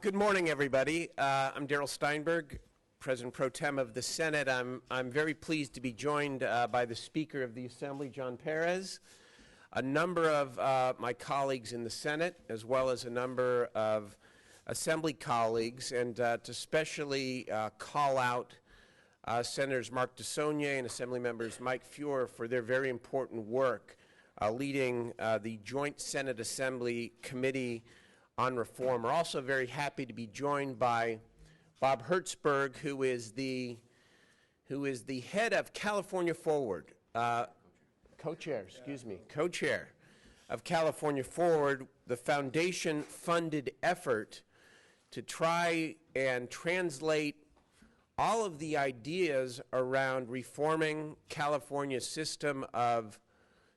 Good morning, everybody. I'm Darrell Steinberg, President Pro Tem of the Senate. I'm very pleased to be joined by the Speaker of the Assembly, John Pérez, a number of my colleagues in the Senate, as well as a number of Assembly colleagues, and to especially call out Senators Mark DeSaulnier and Assembly members Mike Feuer for their very important work leading the Joint Senate Assembly Committee on Reform. We're also very happy to be joined by Bob Hertzberg, who is the head of California Forward, co-chair of California Forward, the foundation-funded effort to try and translate all of the ideas around reforming California's system of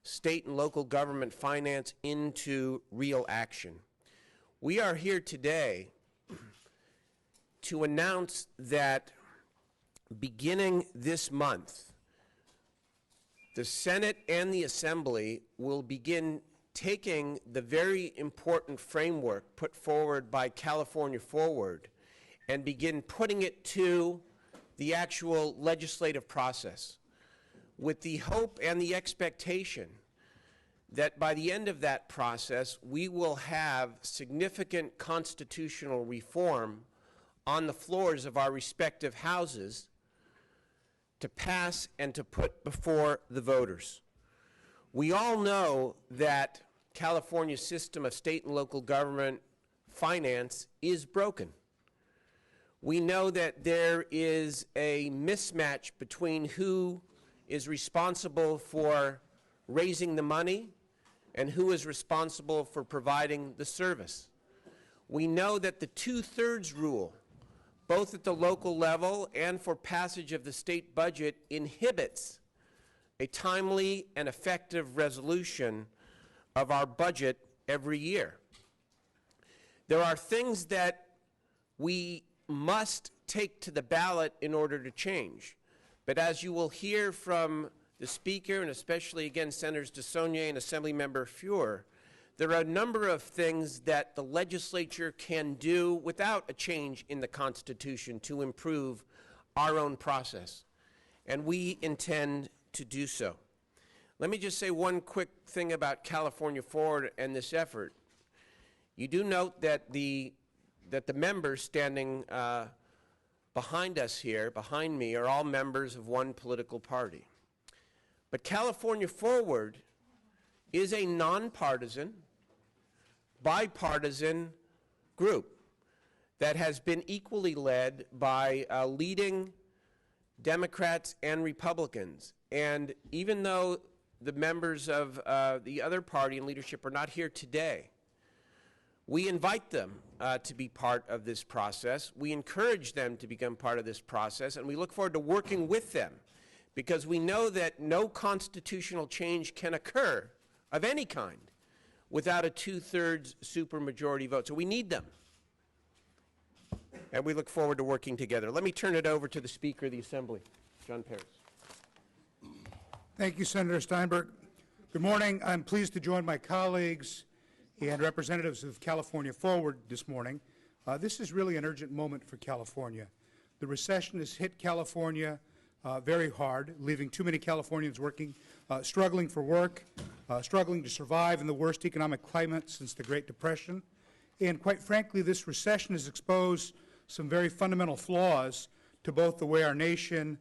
state and local government finance into real action. We are here today to announce that beginning this month, the Senate and the Assembly will begin taking the very important framework put forward by California Forward and begin putting it to the actual legislative process, with the hope and the expectation that by the end of that process, we will have significant constitutional reform on the floors of our respective houses to pass and to put before the voters. We all know that California's system of state and local government finance is broken. We know that there is a mismatch between who is responsible for raising the money and who is responsible for providing the service. We know that the two-thirds rule, both at the local level and for passage of the state budget, inhibits a timely and effective resolution of our budget every year. There are things that we must take to the ballot in order to change. But as you will hear from the Speaker, and especially again Senators DeSaulnier and Assemblymember Feuer, there are a number of things that the legislature can do without a change in the Constitution to improve our own process. And we intend to do so. Let me just say one quick thing about California Forward and this effort. You do note that the members standing behind us here, behind me, are all members of one political party. But California Forward is a nonpartisan, bipartisan group that has been equally led by leading Democrats and Republicans. And even though the members of the other party and leadership are not here today, we invite them to be part of this process. We encourage them to become part of this process, and we look forward to working with them, because we know that no constitutional change can occur of any kind without a two-thirds supermajority vote. So we need them, and we look forward to working together. Let me turn it over to the Speaker of the Assembly, John Pérez. Thank you, Senator Steinberg. Good morning. I'm pleased to join my colleagues and representatives of California Forward this morning. This is really an urgent moment for California. The recession has hit California very hard, leaving too many Californians struggling for work, struggling to survive in the worst economic climate since the Great Depression. And quite frankly, this recession has exposed some very fundamental flaws to both the way our nation's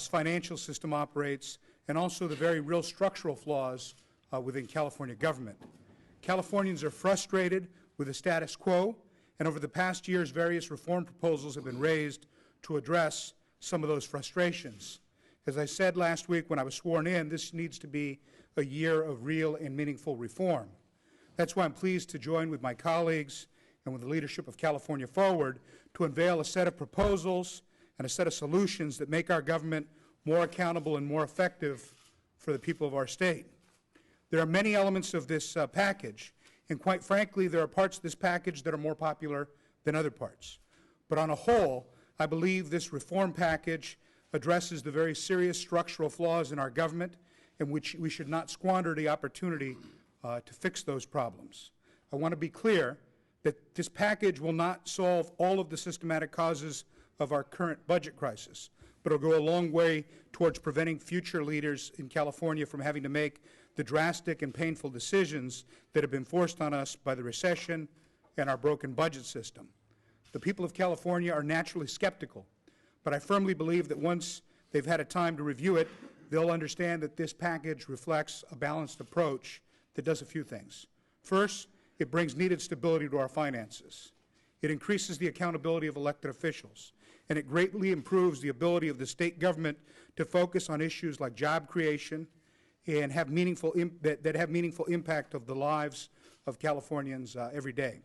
financial system operates and also the very real structural flaws within California government. Californians are frustrated with the status quo, and over the past years, various reform proposals have been raised to address some of those frustrations. As I said last week when I was sworn in, this needs to be a year of real and meaningful reform. That's why I'm pleased to join with my colleagues and with the leadership of California Forward to unveil a set of proposals and a set of solutions that make our government more accountable and more effective for the people of our state. There are many elements of this package, and quite frankly, there are parts of this package that are more popular than other parts. But on a whole, I believe this reform package addresses the very serious structural flaws in our government, and which we should not squander the opportunity to fix those problems. I want to be clear that this package will not solve all of the systematic causes of our current budget crisis, but it'll go a long way towards preventing future leaders in California from having to make the drastic and painful decisions that have been forced on us by the recession and our broken budget system. The people of California are naturally skeptical, but I firmly believe that once they've had a time to review it, they'll understand that this package reflects a balanced approach that does a few things. First, it brings needed stability to our finances. It increases the accountability of elected officials, and it greatly improves the ability of the state government to focus on issues like job creation and have that have meaningful impact of the lives of Californians every day.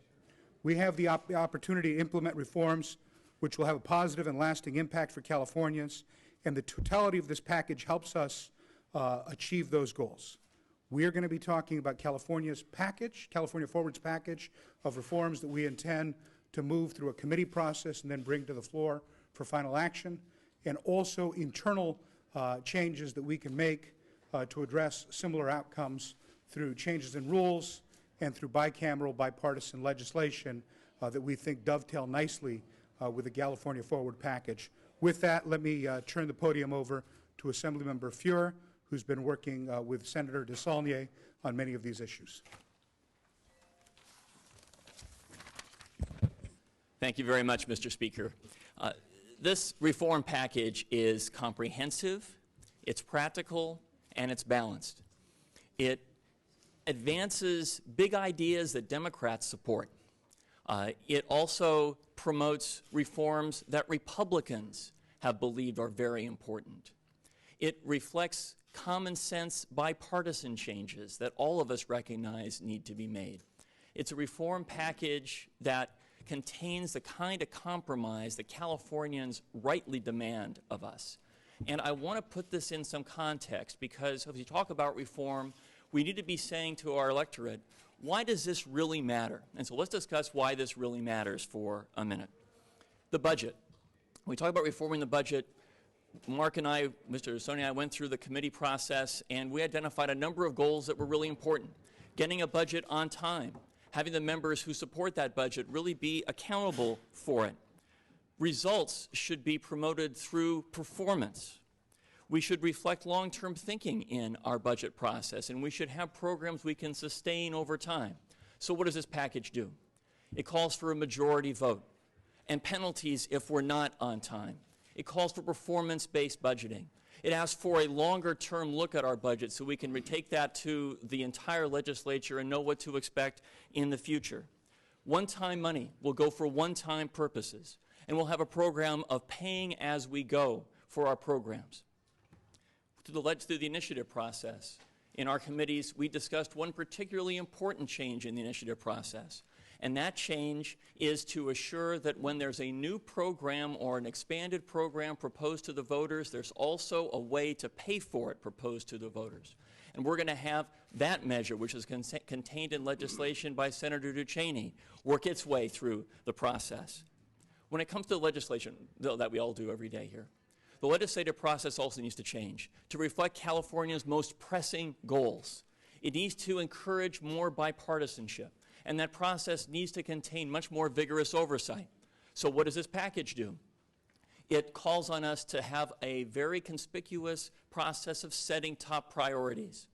We have the opportunity to implement reforms which will have a positive and lasting impact for Californians, and the totality of this package helps us achieve those goals. We are going to be talking about California's package, California Forward's package of reforms that we intend to move through a committee process and then bring to the floor for final action, and also internal changes that we can make to address similar outcomes through changes in rules and through bicameral, bipartisan legislation that we think dovetail nicely with the California Forward package. With that, let me turn the podium over to Assemblymember Fuhr, who's been working with Senator DeSaulnier on many of these issues. Thank you very much, Mr. Speaker. This reform package is comprehensive, it's practical, and it's balanced. It advances big ideas that Democrats support. It also promotes reforms that Republicans have believed are very important. It reflects common sense bipartisan changes that all of us recognize need to be made. It's a reform package that contains the kind of compromise that Californians rightly demand of us. And I want to put this in some context, because if we talk about reform, we need to be saying to our electorate, why does this really matter? And so let's discuss why this really matters for a minute. The budget. When we talk about reforming the budget, Mark and I, Mr. DeSaulnier and I, went through the committee process, and we identified a number of goals that were really important. Getting a budget on time, having the members who support that budget really be accountable for it. Results should be promoted through performance. We should reflect long-term thinking in our budget process, and we should have programs we can sustain over time. So what does this package do? It calls for a majority vote and penalties if we're not on time. It calls for performance-based budgeting. It asks for a longer-term look at our budget so we can retake that to the entire legislature and know what to expect in the future. One-time money will go for one-time purposes, and we'll have a program of paying as we go for our programs. Through the initiative process, in our committees, we discussed one particularly important change in the initiative process. And that change is to assure that when there's a new program or an expanded program proposed to the voters, there's also a way to pay for it proposed to the voters. And we're going to have that measure, which is contained in legislation by Senator Ducheney, work its way through the process. When it comes to legislation that we all do every day here, the legislative process also needs to change to reflect California's most pressing goals. It needs to encourage more bipartisanship. And that process needs to contain much more vigorous oversight. So what does this package do? It calls on us to have a very conspicuous process of setting top priorities.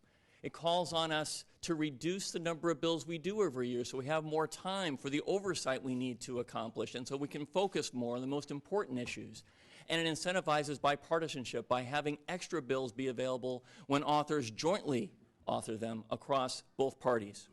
It calls on us to reduce the number of bills we do every year so we have more time for the oversight we need to accomplish, and so we can focus more on the most important issues. And it incentivizes bipartisanship by having extra bills be available when authors jointly author them across both parties.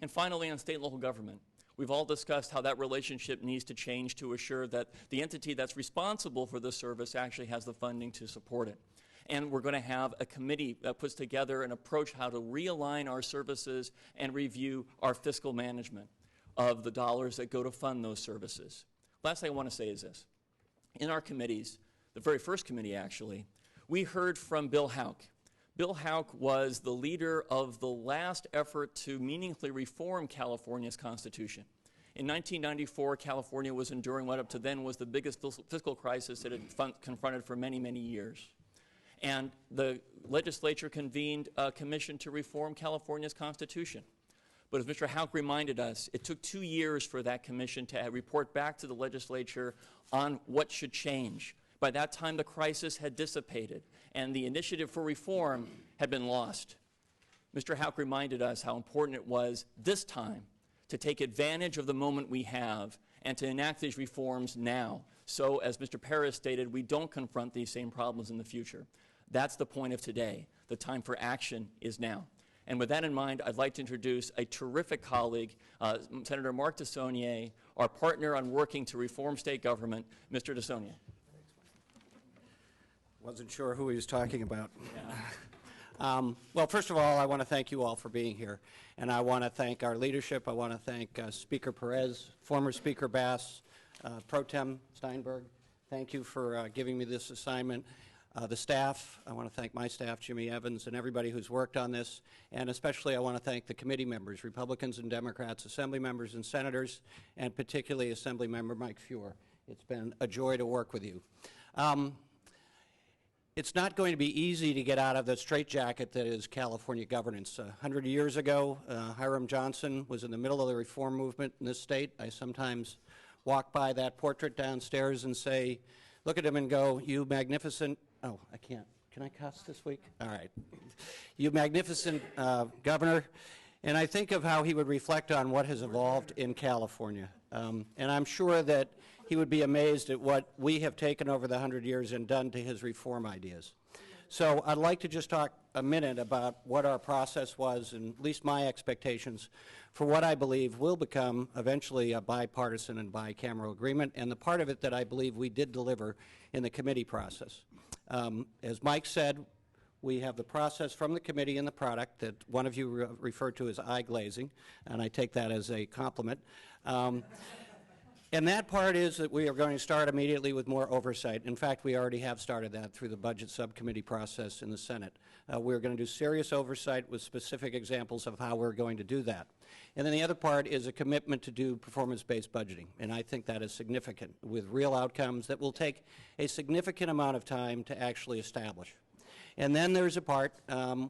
And finally, on state and local government, we've all discussed how that relationship needs to change to assure that the entity that's responsible for the service actually has the funding to support it. And we're going to have a committee that puts together an approach how to realign our services and review our fiscal management of the dollars that go to fund those services. Last thing I want to say is this. In our committees, the very first committee actually, we heard from Bill Houck. Bill Houck was the leader of the last effort to meaningfully reform California's Constitution. In 1994, California was enduring what up to then was the biggest fiscal crisis it had confronted for many, many years. And the legislature convened a commission to reform California's Constitution. But as Mr. Houck reminded us, it took 2 years for that commission to report back to the legislature on what should change. By that time, the crisis had dissipated, and the initiative for reform had been lost. Mr. Houck reminded us how important it was this time to take advantage of the moment we have and to enact these reforms now. So, as Mr. Pérez stated, we don't confront these same problems in the future. That's the point of today. The time for action is now. And with that in mind, I'd like to introduce a terrific colleague, Senator Mark DeSaulnier, our partner on working to reform state government, Mr. DeSaulnier. Wasn't sure who he was talking about. Yeah. Well, first of all, I want to thank you all for being here. And I want to thank our leadership. I want to thank Speaker Pérez, former Speaker Bass, Pro Tem Steinberg. Thank you for giving me this assignment. The staff, I want to thank my staff, Jimmy Evans, and everybody who's worked on this. And especially I want to thank the committee members, Republicans and Democrats, Assembly members and senators, and particularly Assembly Member Mike Feuer. It's been a joy to work with you. It's not going to be easy to get out of the straitjacket that is California governance. 100 years ago, Hiram Johnson was in the middle of the reform movement in this state. I sometimes walk by that portrait downstairs and say, look at him and go, you magnificent, oh, I can't. Can I cuss this week? All right. You magnificent governor. And I think of how he would reflect on what has evolved in California. And I'm sure that he would be amazed at what we have taken over the 100 years and done to his reform ideas. So I'd like to just talk a minute about what our process was, and at least my expectations for what I believe will become eventually a bipartisan and bicameral agreement, and the part of it that I believe we did deliver in the committee process. As Mike said, we have the process from the committee and the product that one of you referred to as eye glazing, and I take that as a compliment. And that part is that we are going to start immediately with more oversight. In fact, we already have started that through the budget subcommittee process in the Senate. We're going to do serious oversight with specific examples of how we're going to do that. And then the other part is a commitment to do performance-based budgeting. And I think that is significant, with real outcomes that will take a significant amount of time to actually establish. And then there's a part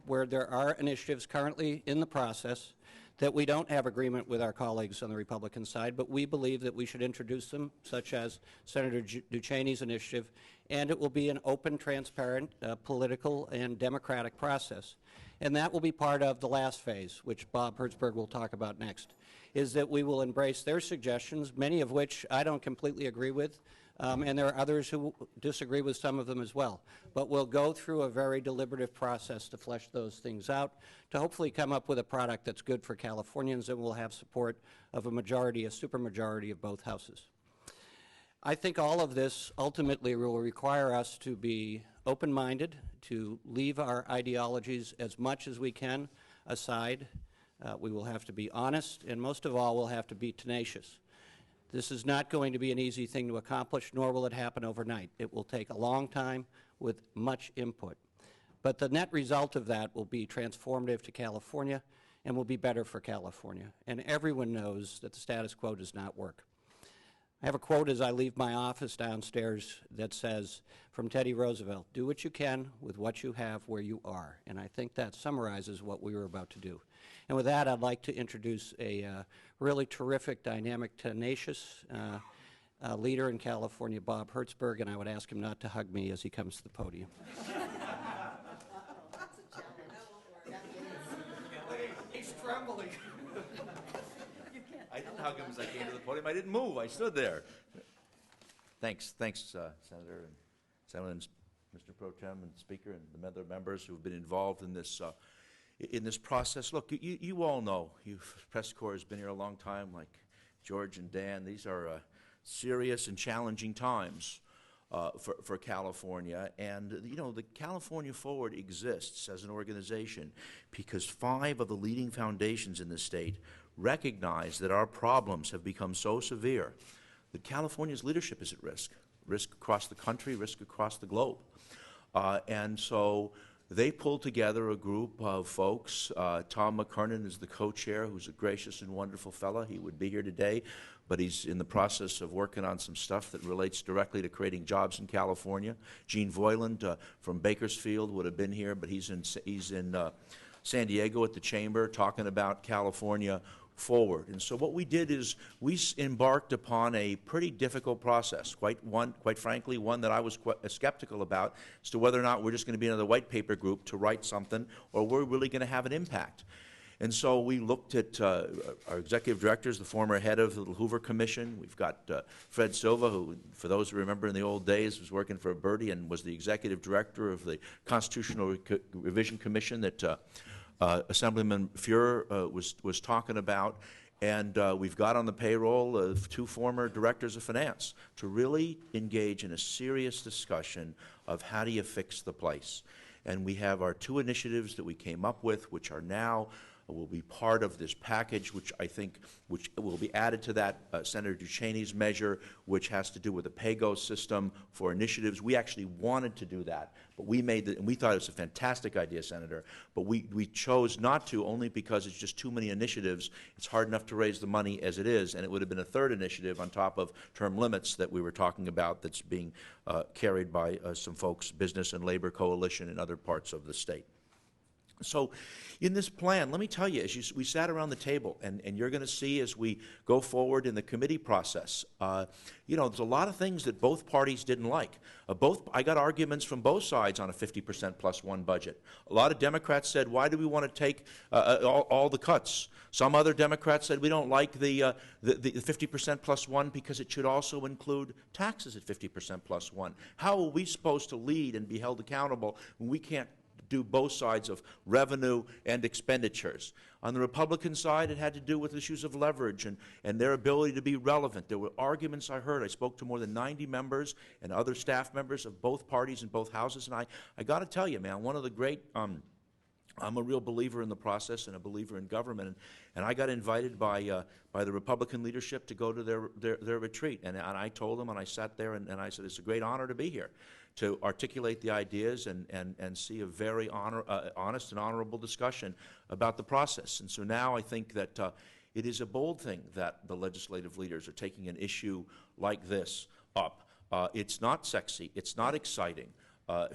where there are initiatives currently in the process that we don't have agreement with our colleagues on the Republican side, but we believe that we should introduce them, such as Senator Ducheney's initiative, and it will be an open, transparent, political, and democratic process. And that will be part of the last phase, which Bob Hertzberg will talk about next, is that we will embrace their suggestions, many of which I don't completely agree with, and there are others who disagree with some of them as well. But we'll go through a very deliberative process to flesh those things out, to hopefully come up with a product that's good for Californians and will have support of a majority, a supermajority of both houses. I think all of this ultimately will require us to be open-minded, to leave our ideologies as much as we can aside. We will have to be honest, and most of all, we'll have to be tenacious. This is not going to be an easy thing to accomplish, nor will it happen overnight. It will take a long time with much input. But the net result of that will be transformative to California and will be better for California. And everyone knows that the status quo does not work. I have a quote as I leave my office downstairs that says, from Teddy Roosevelt, do what you can with what you have where you are. And I think that summarizes what we were about to do. And with that, I'd like to introduce a really terrific, dynamic, tenacious leader in California, Bob Hertzberg, and I would ask him not to hug me as he comes to the podium. He's trembling. I didn't hug him as I came to the podium. I didn't move. I stood there. Thanks, Senator and Senator and Mr. Pro Tem and Speaker and the other members who have been involved in this process. Look, you all know, press corps has been here a long time, like George and Dan. These are serious and challenging times for California. And, you know, the California Forward exists as an organization because 5 of the leading foundations in the state recognize that our problems have become so severe that California's leadership is at risk across the country, risk across the globe. And so they pulled together a group of folks. Tom McKernan is the co-chair, who's a gracious and wonderful fellow. He would be here today, but he's in the process of working on some stuff that relates directly to creating jobs in California. Gene Voiland from Bakersfield would have been here, but he's in San Diego at the Chamber talking about California forward. And so what we did is we embarked upon a pretty difficult process, quite frankly, one that I was quite skeptical about as to whether or not we're just going to be another white paper group to write something or we're really going to have an impact. And so we looked at our executive directors, the former head of the Hoover Commission. We've got Fred Silva, who, for those who remember in the old days, was working for Bertie and was the executive director of the Constitutional Revision Commission that Assemblyman Fuhrer was talking about. And we've got on the payroll of 2 former directors of finance to really engage in a serious discussion of how do you fix the place. And we have our 2 initiatives that we came up with, which are now will be part of this package, which I think will be added to that Senator Ducheney's measure, which has to do with the PAYGO system for initiatives. We actually wanted to do that, but we made it, and we thought it was a fantastic idea, Senator, but we chose not to only because it's just too many initiatives. It's hard enough to raise the money as it is, and it would have been a 3rd initiative on top of term limits that we were talking about that's being carried by some folks, Business and Labor Coalition in other parts of the state. So in this plan, let me tell you, we sat around the table, and you're going to see as we go forward in the committee process, you know, there's a lot of things that both parties didn't like. I got arguments from both sides on a 50% plus 1 budget. A lot of Democrats said, why do we want to take all the cuts? Some other Democrats said, we don't like the 50% plus 1 because it should also include taxes at 50% plus 1. How are we supposed to lead and be held accountable when we can't do both sides of revenue and expenditures? On the Republican side, it had to do with issues of leverage and their ability to be relevant. There were arguments I heard. I spoke to more than 90 members and other staff members of both parties in both houses, and I got to tell you, man, one of the great I'm a real believer in the process and a believer in government, and I got invited by the Republican leadership to go to their retreat, and I told them, and I sat there, and I said, it's a great honor to be here, to articulate the ideas and see a very honest and honorable discussion about the process. And so now I think that it is a bold thing that the legislative leaders are taking an issue like this up. It's not sexy, it's not exciting,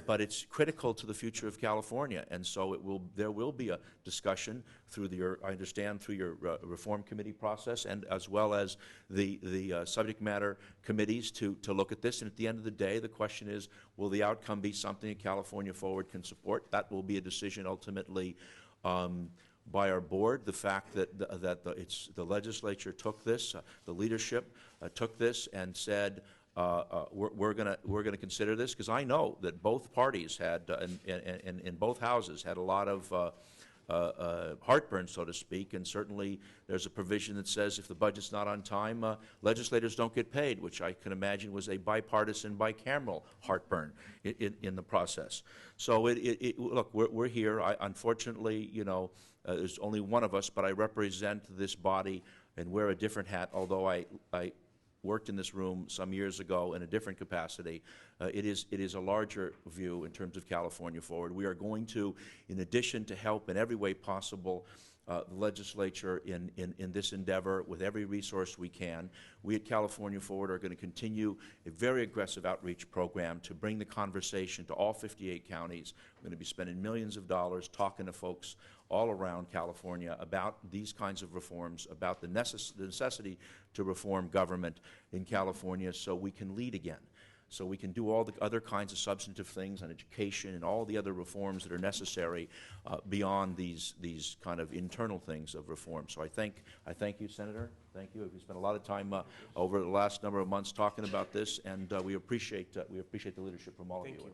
but it's critical to the future of California, and so there will be a discussion through I understand through your reform committee process, and as well as the subject matter committees to look at this. And at the end of the day, the question is, will the outcome be something that California Forward can support? That will be a decision ultimately by our board. The fact that the legislature took this, the leadership took this and said, we're going to consider this, because I know that both parties had, in both houses, had a lot of heartburn, so to speak, and certainly there's a provision that says if the budget's not on time, legislators don't get paid, which I can imagine was a bipartisan, bicameral heartburn in the process. So look, we're here. Unfortunately, you know, there's only one of us, but I represent this body and wear a different hat, although I worked in this room some years ago in a different capacity. It is a larger view in terms of California Forward. We are going to, in addition to help in every way possible, the legislature in this endeavor with every resource we can. We at California Forward are going to continue a very aggressive outreach program to bring the conversation to all 58 counties. We're going to be spending millions of dollars talking to folks all around California about these kinds of reforms, about the necessity to reform government in California so we can lead again, so we can do all the other kinds of substantive things on education and all the other reforms that are necessary beyond these kind of internal things of reform. So I thank you, Senator. Thank you. We spent a lot of time over the last number of months talking about this, and we appreciate the leadership from all of you.